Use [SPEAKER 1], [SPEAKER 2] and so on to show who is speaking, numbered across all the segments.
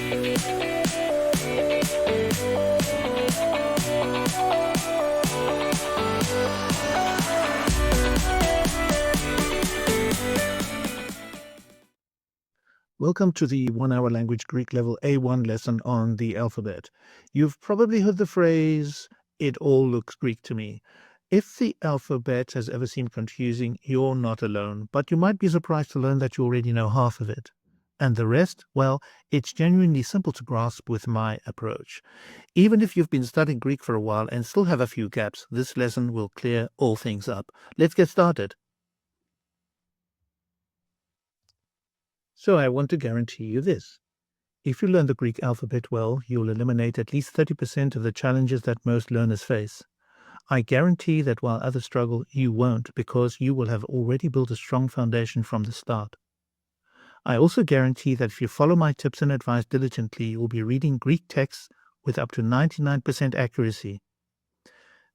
[SPEAKER 1] Welcome to the 1 hour language Greek level A1 lesson on the alphabet. You've probably heard the phrase, "It all looks Greek to me." If the alphabet has ever seemed confusing, you're not alone, but you might be surprised to learn that you already know half of it. And the rest, well, it's genuinely simple to grasp with my approach. Even if you've been studying Greek for a while and still have a few gaps, this lesson will clear all things up. Let's get started. So I want to guarantee you this. If you learn the Greek alphabet well, you'll eliminate at least 30% of the challenges that most learners face. I guarantee that while others struggle, you won't, because you will have already built a strong foundation from the start. I also guarantee that if you follow my tips and advice diligently, you'll be reading Greek texts with up to 99% accuracy.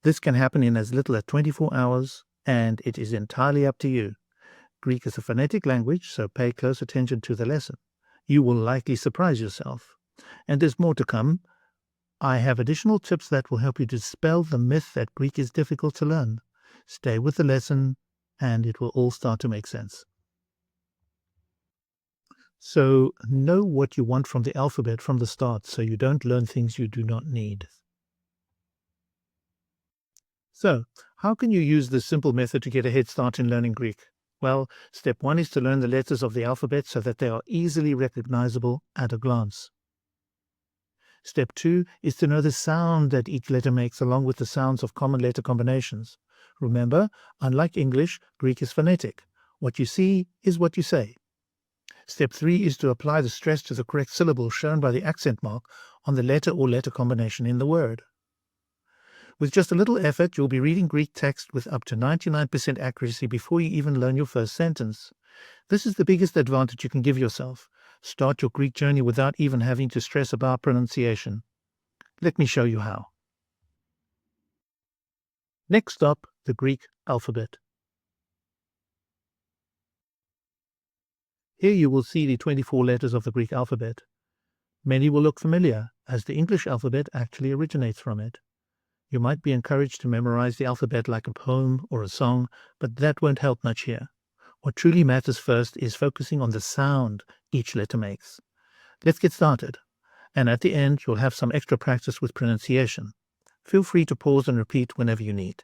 [SPEAKER 1] This can happen in as little as 24 hours, and it is entirely up to you. Greek is a phonetic language, so pay close attention to the lesson. You will likely surprise yourself. And there's more to come. I have additional tips that will help you dispel the myth that Greek is difficult to learn. Stay with the lesson, and it will all start to make sense. So know what you want from the alphabet from the start, so you don't learn things you do not need. So, how can you use this simple method to get a head start in learning Greek? Well, step 1 is to learn the letters of the alphabet so that they are easily recognizable at a glance. Step 2 is to know the sound that each letter makes along with the sounds of common letter combinations. Remember, unlike English, Greek is phonetic. What you see is what you say. Step 3 is to apply the stress to the correct syllable shown by the accent mark on the letter or letter combination in the word. With just a little effort, you'll be reading Greek text with up to 99% accuracy before you even learn your first sentence. This is the biggest advantage you can give yourself. Start your Greek journey without even having to stress about pronunciation. Let me show you how. Next stop, the Greek alphabet. Here you will see the 24 letters of the Greek alphabet. Many will look familiar, as the English alphabet actually originates from it. You might be encouraged to memorize the alphabet like a poem or a song, but that won't help much here. What truly matters first is focusing on the sound each letter makes. Let's get started. And at the end, you'll have some extra practice with pronunciation. Feel free to pause and repeat whenever you need.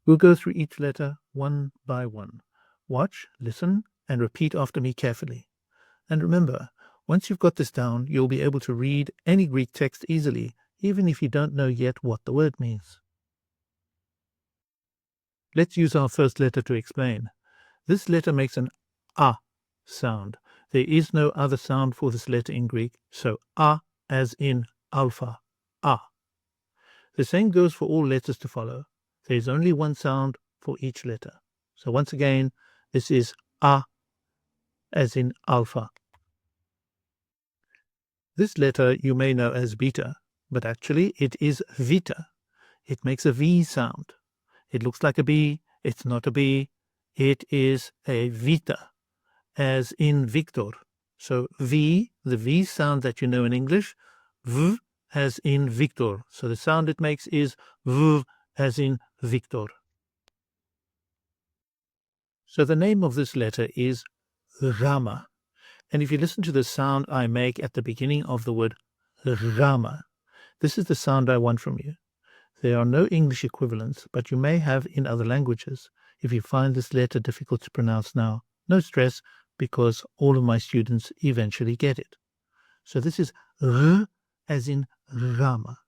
[SPEAKER 1] We'll go through each letter one by one. Watch, listen, and repeat after me carefully. And remember, once you've got this down, you'll be able to read any Greek text easily, even if you don't know yet what the word means. Let's use our first letter to explain. This letter makes an A sound. There is no other sound for this letter in Greek, so A as in alpha, A. The same goes for all letters to follow. There is only one sound for each letter. So once again, this is A as in alpha. This letter you may know as beta, but actually it is vita. It makes a V sound. It looks like a B. It's not a B. It is a vita, as in Victor. So V, the V sound that you know in English, V as in Victor. So the sound it makes is V as in Victor. So the name of this letter is Rama. And if you listen to the sound I make at the beginning of the word Rama, this is the sound I want from you. There are no English equivalents, but you may have in other languages. If you find this letter difficult to pronounce now, no stress, because all of my students eventually get it. So this is R as in Rama.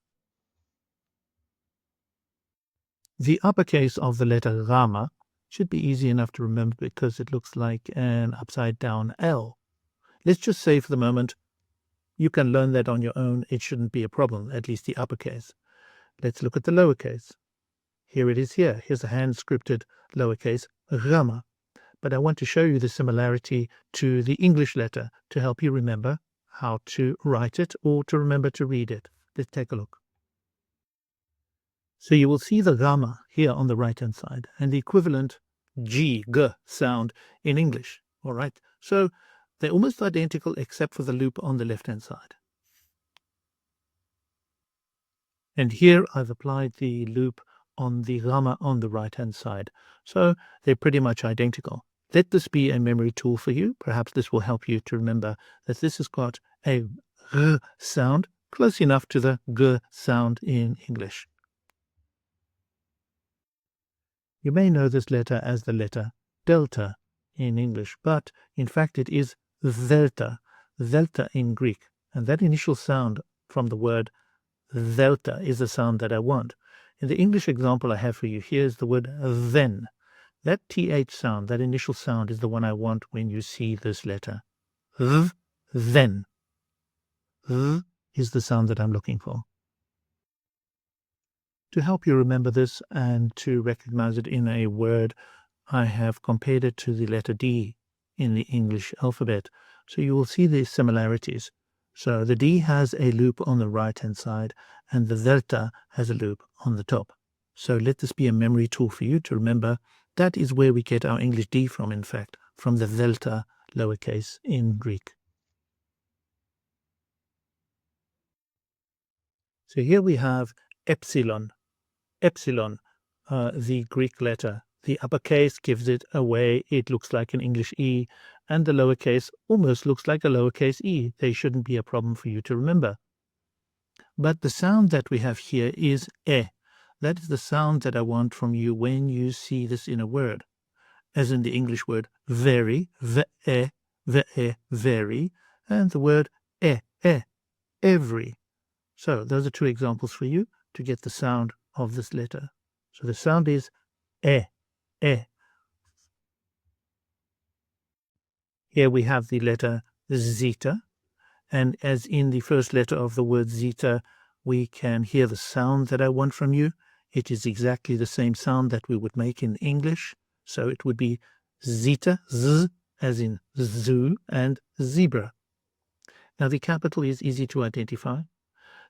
[SPEAKER 1] The uppercase of the letter Rama should be easy enough to remember because it looks like an upside down L. Let's just say for the moment, you can learn that on your own. It shouldn't be a problem, at least the uppercase. Let's look at the lowercase. Here it is here. Here's a hand-scripted lowercase Rama. But I want to show you the similarity to the English letter to help you remember how to write it or to remember to read it. Let's take a look. So you will see the Rama here on the right-hand side, and the equivalent G sound in English. All right. So they're almost identical except for the loop on the left-hand side. And here I've applied the loop on the gamma on the right-hand side. So they're pretty much identical. Let this be a memory tool for you. Perhaps this will help you to remember that this has got a R sound close enough to the G sound in English. You may know this letter as the letter delta in English, but in fact it is delta in Greek. And that initial sound from the word delta is the sound that I want. In the English example I have for you here is the word then. That th sound, that initial sound, is the one I want when you see this letter. Then. Is the sound that I'm looking for. To help you remember this and to recognize it in a word, I have compared it to the letter D in the English alphabet. So you will see the similarities. So the D has a loop on the right-hand side and the delta has a loop on the top. So let this be a memory tool for you to remember. That is where we get our English D from, in fact, from the delta lowercase in Greek. So here we have epsilon. Epsilon, the Greek letter. The uppercase gives it away. It looks like an English E, and the lowercase almost looks like a lowercase e. They shouldn't be a problem for you to remember. But the sound that we have here is e. That is the sound that I want from you when you see this in a word, as in the English word very, ve-e, very, and the word every. So those are two examples for you to get the sound of this letter. So the sound is e. Here we have the letter zeta, and as in the first letter of the word zeta, we can hear the sound that I want from you. It is exactly the same sound that we would make in English. So it would be zeta, z, as in zoo, and zebra. Now the capital is easy to identify.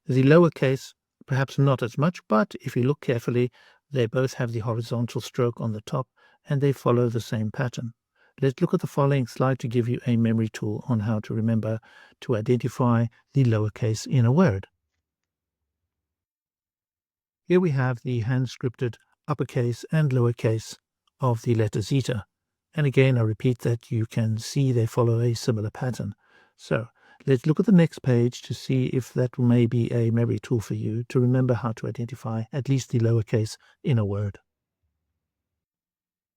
[SPEAKER 1] The lowercase, perhaps not as much, but if you look carefully, they both have the horizontal stroke on the top and they follow the same pattern. Let's look at the following slide to give you a memory tool on how to remember to identify the lowercase in a word. Here we have the hand-scripted uppercase and lowercase of the letter zeta. And again, I repeat that you can see they follow a similar pattern. So let's look at the next page to see if that may be a memory tool for you to remember how to identify at least the lowercase in a word.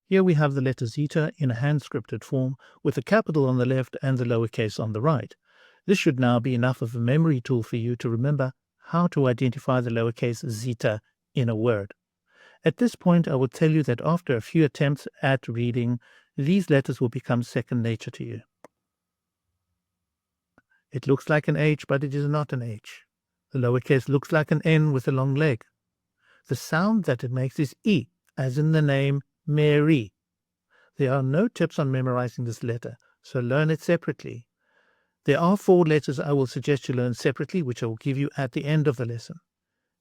[SPEAKER 1] Here we have the letter zeta in a hand-scripted form with the capital on the left and the lowercase on the right. This should now be enough of a memory tool for you to remember how to identify the lowercase zeta in a word. At this point, I will tell you that after a few attempts at reading, these letters will become second nature to you. It looks like an H, but it is not an H. The lowercase looks like an N with a long leg. The sound that it makes is E, as in the name Mary. There are no tips on memorizing this letter, so learn it separately. There are 4 letters I will suggest you learn separately, which I will give you at the end of the lesson.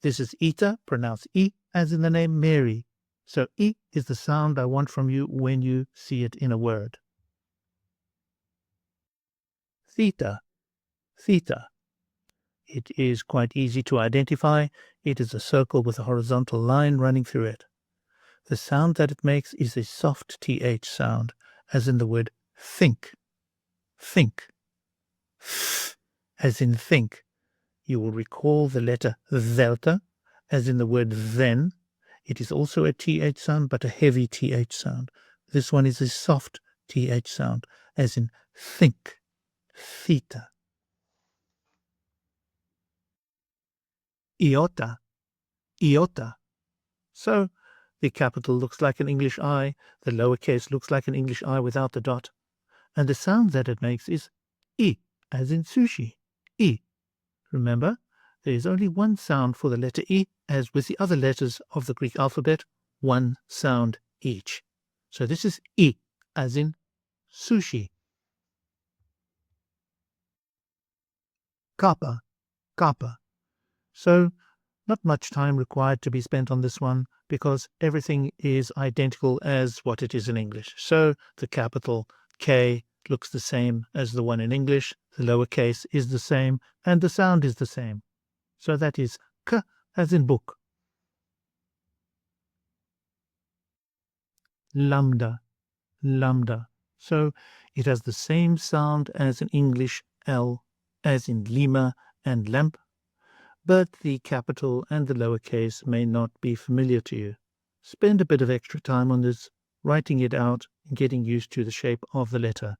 [SPEAKER 1] This is eta, pronounced E, as in the name Mary. So E is the sound I want from you when you see it in a word. Theta, theta. It is quite easy to identify. It is a circle with a horizontal line running through it. The sound that it makes is a soft th sound, as in the word think. Think. As in think. You will recall the letter delta, as in the word then. It is also a th sound, but a heavy th sound. This one is a soft th sound, as in think. Theta. Iota. Iota. So the capital looks like an English I, the lowercase looks like an English I without the dot, and the sound that it makes is I, as in sushi. I. Remember, there is only one sound for the letter I, as with the other letters of the Greek alphabet, one sound each. So this is I, as in sushi. Kappa, kappa. So not much time required to be spent on this one. because everything is identical as what it is in English. So the capital K looks the same as the one in English, the lowercase is the same, and the sound is the same. So that is K as in book. Lambda, lambda. So it has the same sound as in English L, as in Lima and lamp, but the capital and the lowercase may not be familiar to you. Spend a bit of extra time on this, writing it out and getting used to the shape of the letter.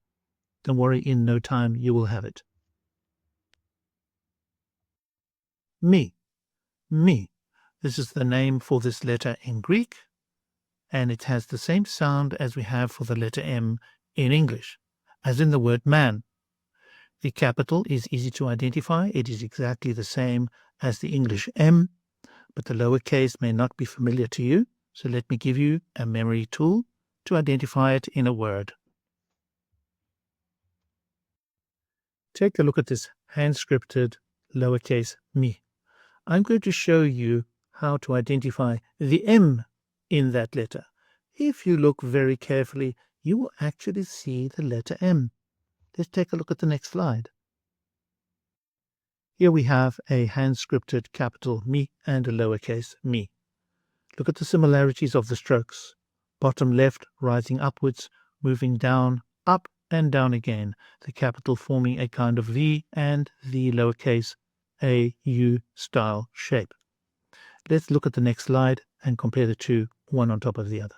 [SPEAKER 1] Don't worry, in no time you will have it. Me, me. This is the name for this letter in Greek, and it has the same sound as we have for the letter M in English, as in the word man. The capital is easy to identify. It is exactly the same as the English M, but the lowercase may not be familiar to you, so let me give you a memory tool to identify it in a word. Take a look at this hand-scripted lowercase me. I'm going to show you how to identify the M in that letter. If you look very carefully, you will actually see the letter M. Let's take a look at the next slide. Here we have a hand-scripted capital me and a lowercase me. Look at the similarities of the strokes. Bottom left rising upwards, moving down, up and down again, the capital forming a kind of V and the lowercase a U style shape. Let's look at the next slide and compare the two, one on top of the other.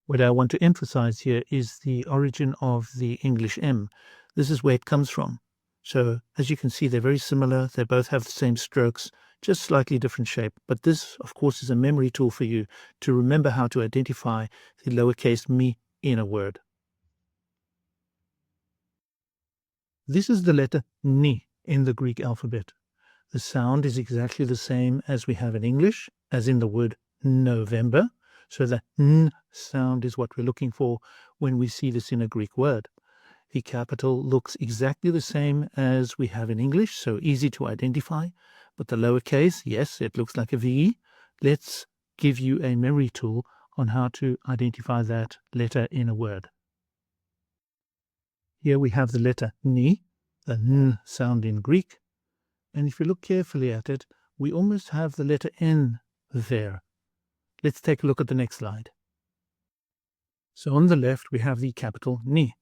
[SPEAKER 1] What I want to emphasize here is the origin of the English M. This is where it comes from. So as you can see, they're very similar. They both have the same strokes, just slightly different shape. But this, of course, is a memory tool for you to remember how to identify the lowercase me in a word. This is the letter Ni in the Greek alphabet. The sound is exactly the same as we have in English, as in the word November. So the N sound is what we're looking for when we see this in a Greek word. The capital looks exactly the same as we have in English, so easy to identify. But the lowercase, yes, it looks like a V. Let's give you a memory tool on how to identify that letter in a word. Here we have the letter Ni, the N sound in Greek. And if you look carefully at it, we almost have the letter N there. Let's take a look at the next slide. So on the left, we have the capital Ni.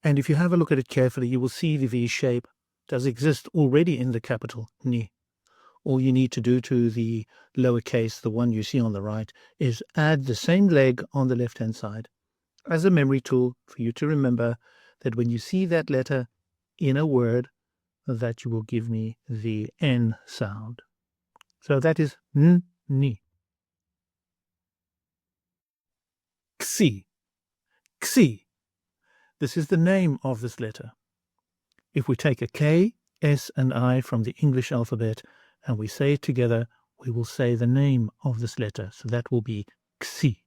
[SPEAKER 1] And if you have a look at it carefully, you will see the V shape does exist already in the capital Ni. All you need to do to the lowercase, the one you see on the right, is add the same leg on the left-hand side as a memory tool for you to remember that when you see that letter in a word, that you will give me the N sound. So that is N, Ni. Xi, Xi. This is the name of this letter. If we take a K, S, and I from the English alphabet and we say it together, we will say the name of this letter. So that will be Xi.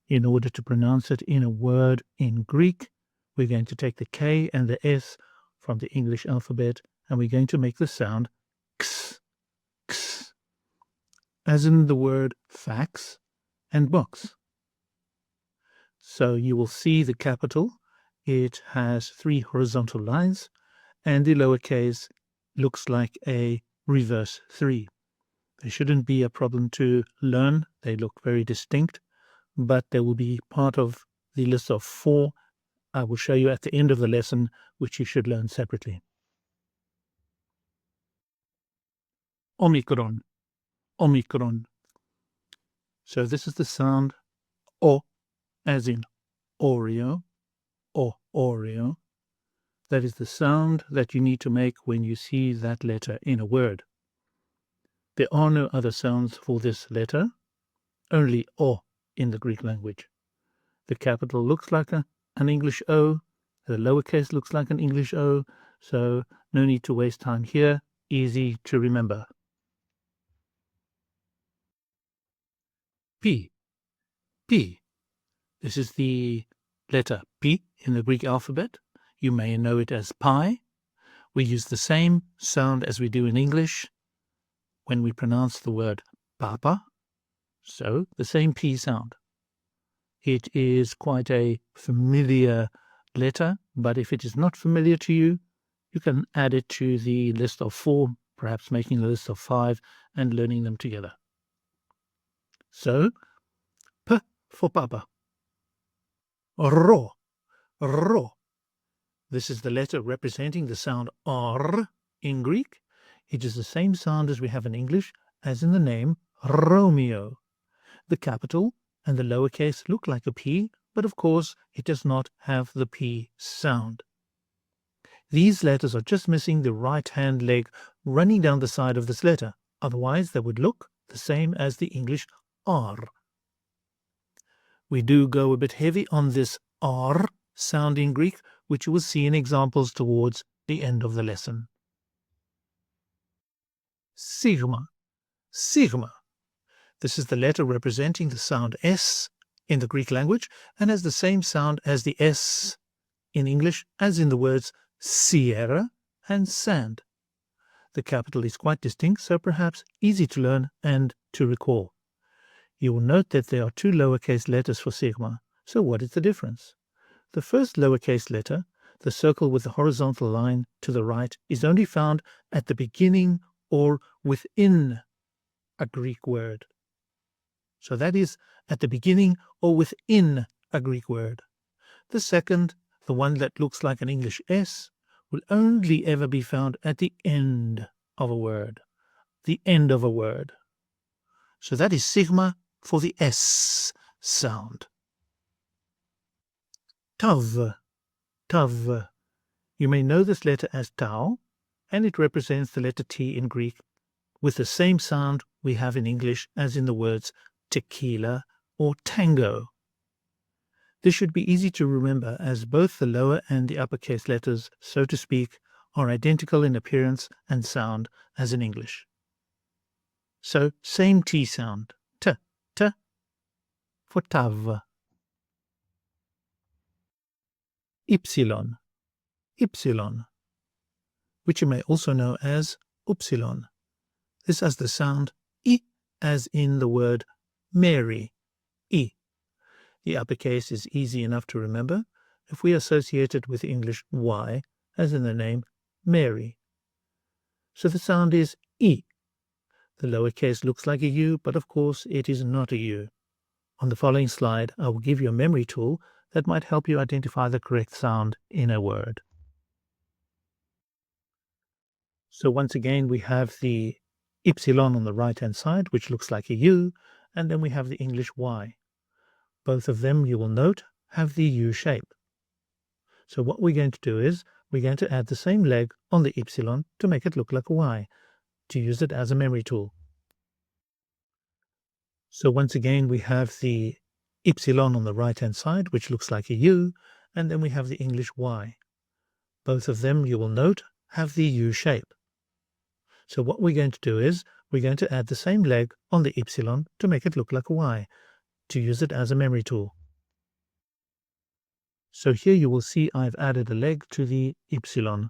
[SPEAKER 1] In order to pronounce it in a word in Greek, we're going to take the K and the S from the English alphabet and we're going to make the sound X, X, as in the word fax and box. So you will see the capital. It has 3 horizontal lines, and the lowercase looks like a reverse 3. They shouldn't be a problem to learn. They look very distinct, but they will be part of the list of 4 I will show you at the end of the lesson, which you should learn separately. Omicron, Omicron. So this is the sound O, as in Oreo, or Oreo. That is the sound that you need to make when you see that letter in a word. There are no other sounds for this letter, only O in the Greek language. The capital looks like an English O, the lowercase looks like an English O, so no need to waste time here, easy to remember. P, P. This is the letter P in the Greek alphabet. You may know it as pi. We use the same sound as we do in English. when we pronounce the word papa. So the same P sound. It is quite a familiar letter, but if it is not familiar to you, you can add it to the list of 4, perhaps making a list of 5 and learning them together. So, P for papa. Ro, ro. This is the letter representing the sound R in Greek. It is the same sound as we have in English, as in the name Romeo. The capital and the lowercase look like a P, but of course it does not have the P sound. These letters are just missing the right-hand leg running down the side of this letter. Otherwise, they would look the same as the English R. We do go a bit heavy on this R sound in Greek, which you will see in examples towards the end of the lesson. Sigma. Sigma. This is the letter representing the sound S in the Greek language and has the same sound as the S in English as in the words Sierra and sand. The capital is quite distinct, so perhaps easy to learn and to recall. You will note that there are 2 lowercase letters for sigma. So what is the difference? The first lowercase letter, the circle with the horizontal line to the right, is only found at the beginning or within a Greek word. So that is at the beginning or within a Greek word. The second, the one that looks like an English S, will only ever be found at the end of a word. The end of a word. So that is sigma for the S sound. Tav. Tav. You may know this letter as tau, and it represents the letter T in Greek with the same sound we have in English as in the words tequila or tango. This should be easy to remember as both the lower and the uppercase letters, so to speak, are identical in appearance and sound as in English. So, same T sound, T, T, for tav. Ypsilon, ypsilon, which you may also know as upsilon. This has the sound I as in the word Mary, I. The uppercase is easy enough to remember if we associate it with English Y, as in the name Mary. So the sound is I. The lowercase looks like a U, but of course it is not a U. On the following slide, I will give you a memory tool that might help you identify the correct sound in a word. So once again, we have the ypsilon on the right-hand side, which looks like a U, and then we have the English Y. Both of them, you will note, have the U shape. So what we're going to do is we're going to add the same leg on the ypsilon to make it look like a Y, to use it as a memory tool. So once again, we have the ypsilon on the right-hand side, which looks like a U, and then we have the English Y. Both of them, you will note, have the U shape. So what we're going to do is we're going to add the same leg on the ypsilon to make it look like a Y, to use it as a memory tool. So here you will see I've added a leg to the ypsilon.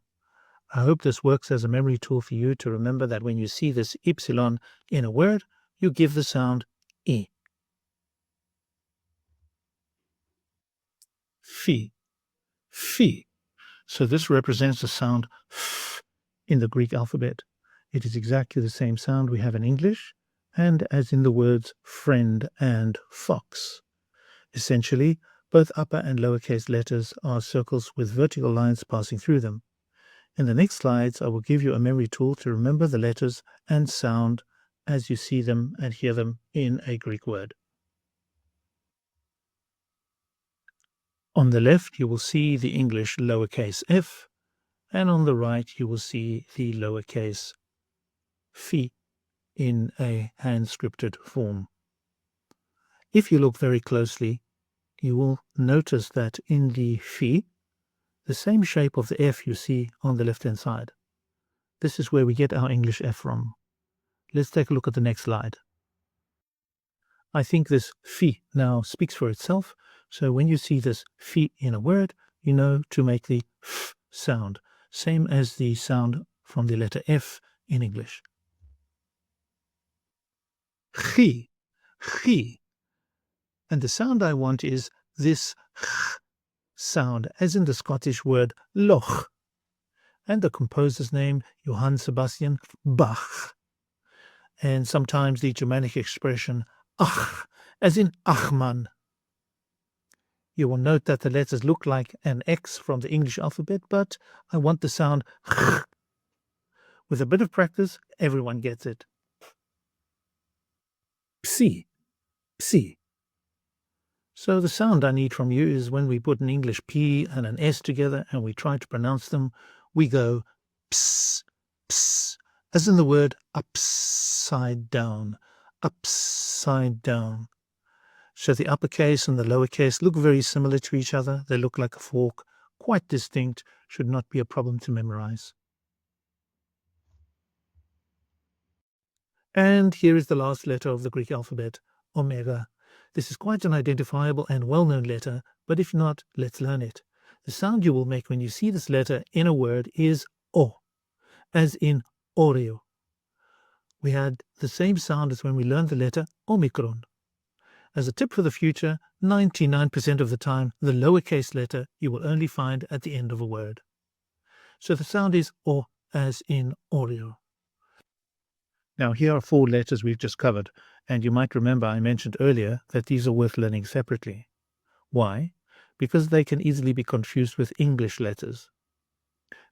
[SPEAKER 1] I hope this works as a memory tool for you to remember that when you see this ypsilon in a word, you give the sound I. Phi. Phi. So this represents the sound F in the Greek alphabet. It is exactly the same sound we have in English and as in the words friend and fox. Essentially, both upper and lowercase letters are circles with vertical lines passing through them. In the next slides, I will give you a memory tool to remember the letters and sound as you see them and hear them in a Greek word. On the left, you will see the English lowercase f, and on the right, you will see the lowercase phi in a hand-scripted form. If you look very closely, you will notice that in the phi, the same shape of the F you see on the left-hand side. This is where we get our English F from. Let's take a look at the next slide. I think this phi now speaks for itself, so when you see this phi in a word, you know to make the f sound, same as the sound from the letter F in English. chi, chi. And the sound I want is this ch sound, as in the Scottish word loch, and the composer's name, Johann Sebastian Bach, and sometimes the Germanic expression ach, as in Achmann. You will note that the letters look like an X from the English alphabet, but I want the sound ch. With a bit of practice, everyone gets it. Psi, psi. So the sound I need from you is when we put an English P and an S together and we try to pronounce them, we go ps, ps, as in the word upside down, upside down. So the uppercase and the lowercase look very similar to each other. They look like a fork, quite distinct, should not be a problem to memorize. And here is the last letter of the Greek alphabet, omega. This is quite an identifiable and well-known letter, but if not, let's learn it. The sound you will make when you see this letter in a word is O, as in Oreo. We had the same sound as when we learned the letter Omicron. As a tip for the future, 99% of the time, the lowercase letter you will only find at the end of a word. So the sound is O, as in Oreo. Now, here are 4 letters we've just covered, and you might remember I mentioned earlier that these are worth learning separately. Why? Because they can easily be confused with English letters.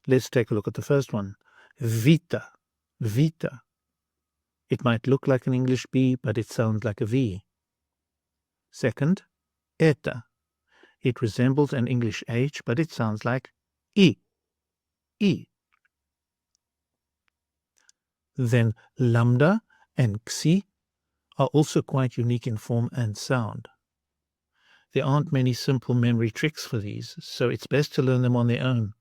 [SPEAKER 1] Let's take a look at the first one. Vita, vita. It might look like an English B, but it sounds like a V. Second, eta. It resembles an English H, but it sounds like I, I. Then lambda and xi are also quite unique in form and sound. There aren't many simple memory tricks for these, so it's best to learn them on their own.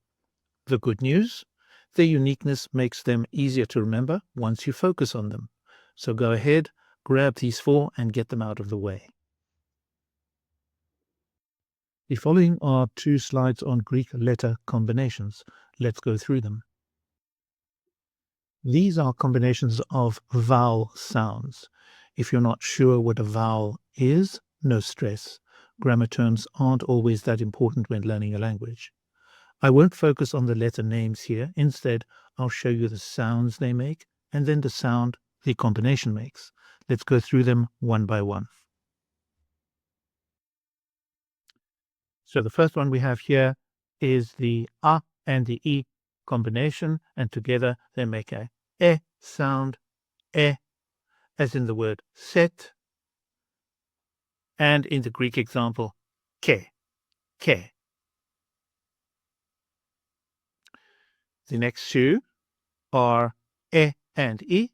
[SPEAKER 1] The good news? Their uniqueness makes them easier to remember once you focus on them. So go ahead, grab these 4 and get them out of the way. The following are 2 slides on Greek letter combinations. Let's go through them. These are combinations of vowel sounds. If you're not sure what a vowel is, no stress. Grammar terms aren't always that important when learning a language. I won't focus on the letter names here. Instead, I'll show you the sounds they make and then the sound the combination makes. Let's go through them one by one. So the first one we have here is the A and the I combination, and together they make a E sound, E, as in the word set, and in the Greek example, ke, ke. The next 2 are E and I,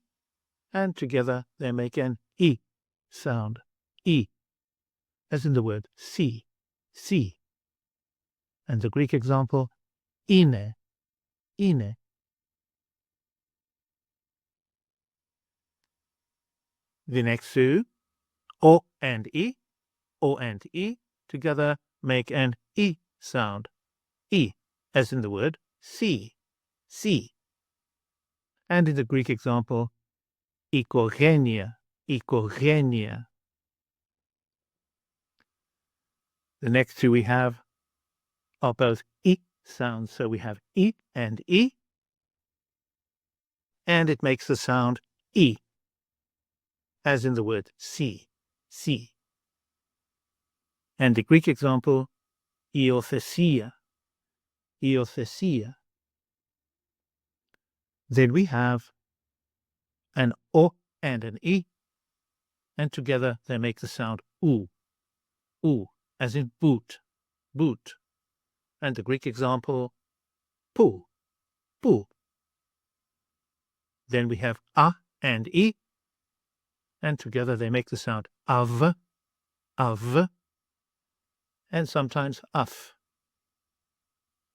[SPEAKER 1] and together they make an I sound, I, as in the word see, see. And the Greek example, ine, ine. The next 2, O and I, together make an I sound, I, as in the word see, see. And in the Greek example, ikogenia, ikogenia. The next 2 we have are both I sounds, so we have I, and it makes the sound I, as in the word see, see. And the Greek example, iothesia, iothesia. Then we have an O and an I, and together they make the sound U, as in boot, boot. And the Greek example, pu, pu. Then we have A and I, and together they make the sound av, and sometimes af.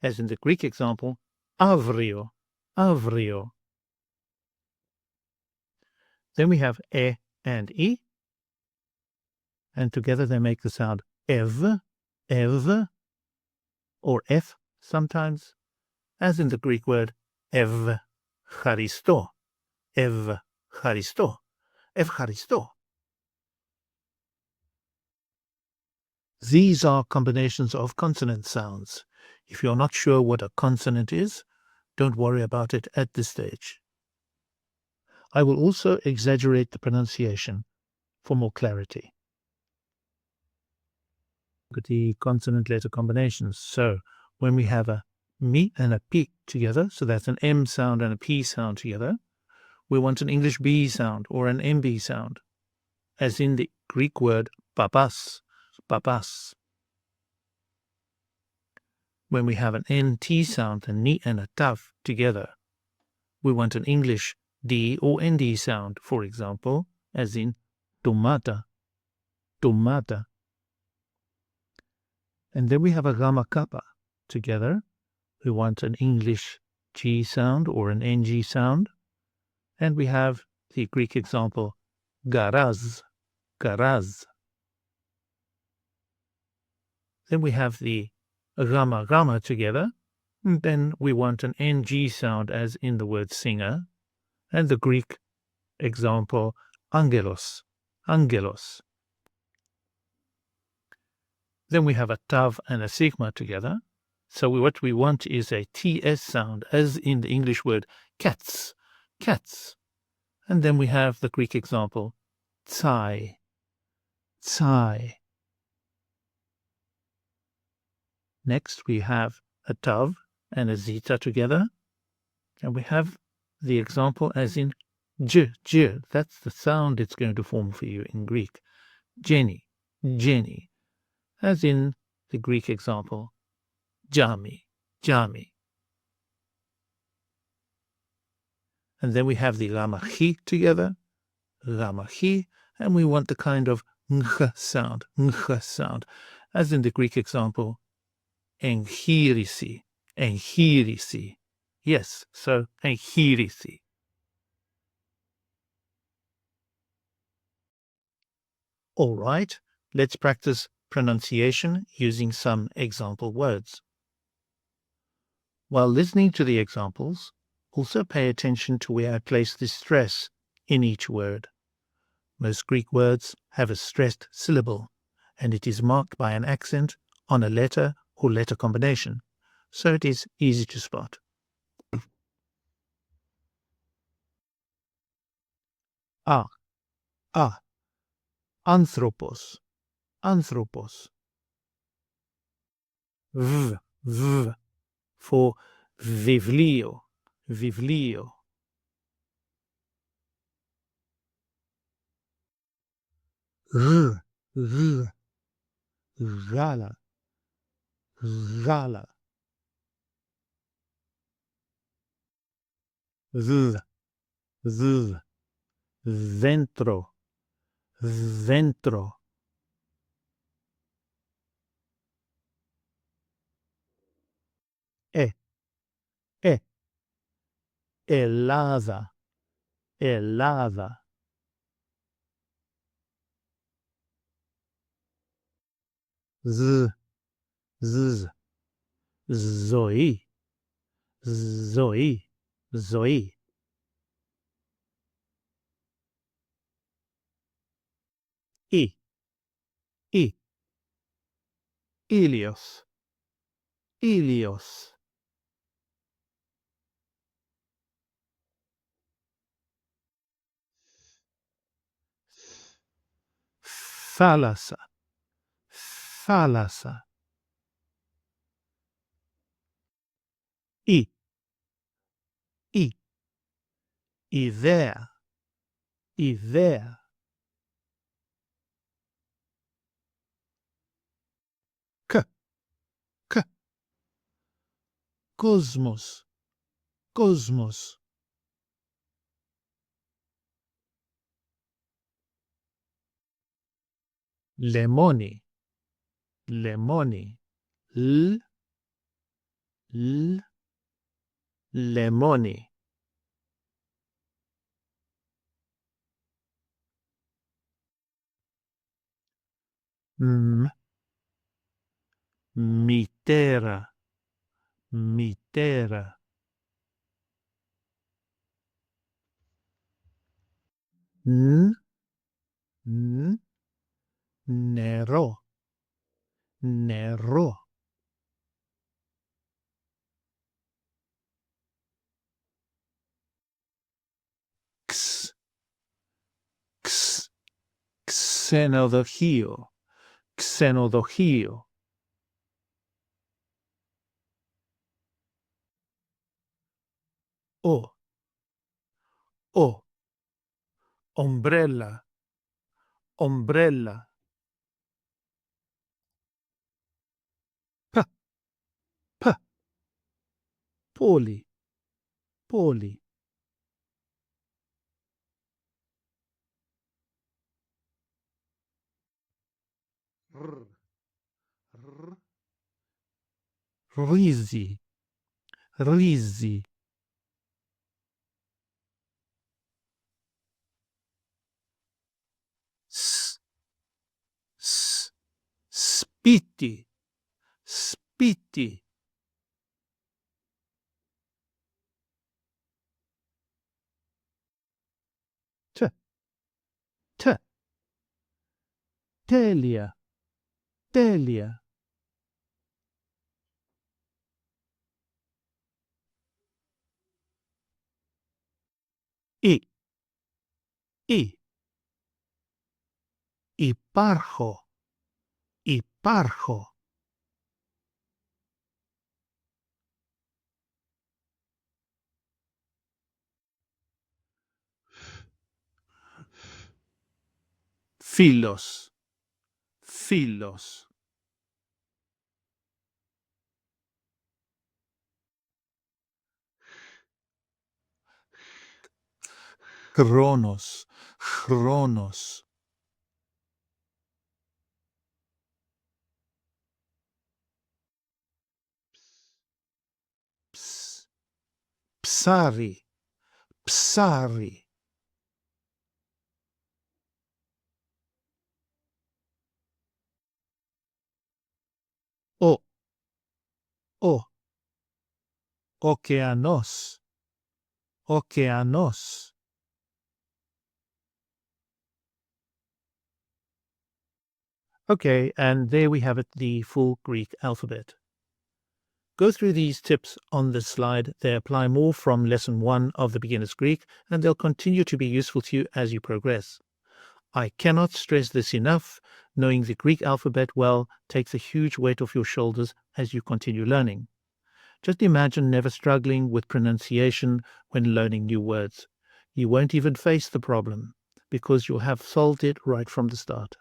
[SPEAKER 1] As in the Greek example, avrio, avrio. Then we have E and I, and together they make the sound ev, ev, or F sometimes, as in the Greek word evcharisto, evcharisto, evcharisto. These are combinations of consonant sounds. If you're not sure what a consonant is, don't worry about it at this stage. I will also exaggerate the pronunciation for more clarity. Look at the consonant letter combinations. So when we have a mi and a p together, so that's an M sound and a P sound together, we want an English B sound or an MB sound, as in the Greek word papas, papas. When we have an NT sound, a ni and a tav together, we want an English D or ND sound, for example, as in tomata, tomata. And then we have a gamma kappa together. We want an English G sound or an NG sound. And we have the Greek example, garaz, garaz. Then we have the gamma gamma together. And then we want an NG sound as in the word singer. And the Greek example, angelos, angelos. Then we have a tav and a sigma together. So what we want is a TS sound, as in the English word cats, cats. And then we have the Greek example, tsai, tsai. Next we have a tav and a zeta together. And we have the example as in j, j. That's the sound it's going to form for you in Greek. Jenny, Jenny. As in the Greek example, jami, jami. And then we have the lamachi together, lamachi, and we want the kind of ngh sound, as in the Greek example, enchirisi, enchirisi. Yes, so enchirisi. All right, let's practice pronunciation using some example words. While listening to the examples, also pay attention to where I place the stress in each word. Most Greek words have a stressed syllable, and it is marked by an accent on a letter or letter combination, so it is easy to spot. A, a, anthropos, anthropos. V, v, for vivlio, vivlio. R, r, gala, gala. Z, z, ventro, ventro. E, e, elada, elada. Z, z, zoe, zoe, zoe. I, I, ilios, ilios. Thalassa, thalassa. I, I, idea, idea. K, k. Cosmos, cosmos. Lemoni, lemoni. L, l, lemoni. M, mitera, mitera. N, n, nero, nero, x, x, xenodοχείο, xenodοχείο, o, ombrella, ombrella, p, p, poli, poli, r, r, risi, risi, s, s, spiti, spiti, t, t, telia, telia, I, I, iparjo, iparjo, filos, filos, Chronos, Chronos, ps, psari, psari, o, o, okeanos, okeanos. Okay, and there we have it, the full Greek alphabet. Go through these tips on this slide. They apply more from lesson 1 of the beginner's Greek, and they'll continue to be useful to you as you progress. I cannot stress this enough. Knowing the Greek alphabet well takes a huge weight off your shoulders as you continue learning. Just imagine never struggling with pronunciation when learning new words. You won't even face the problem because you'll have solved it right from the start.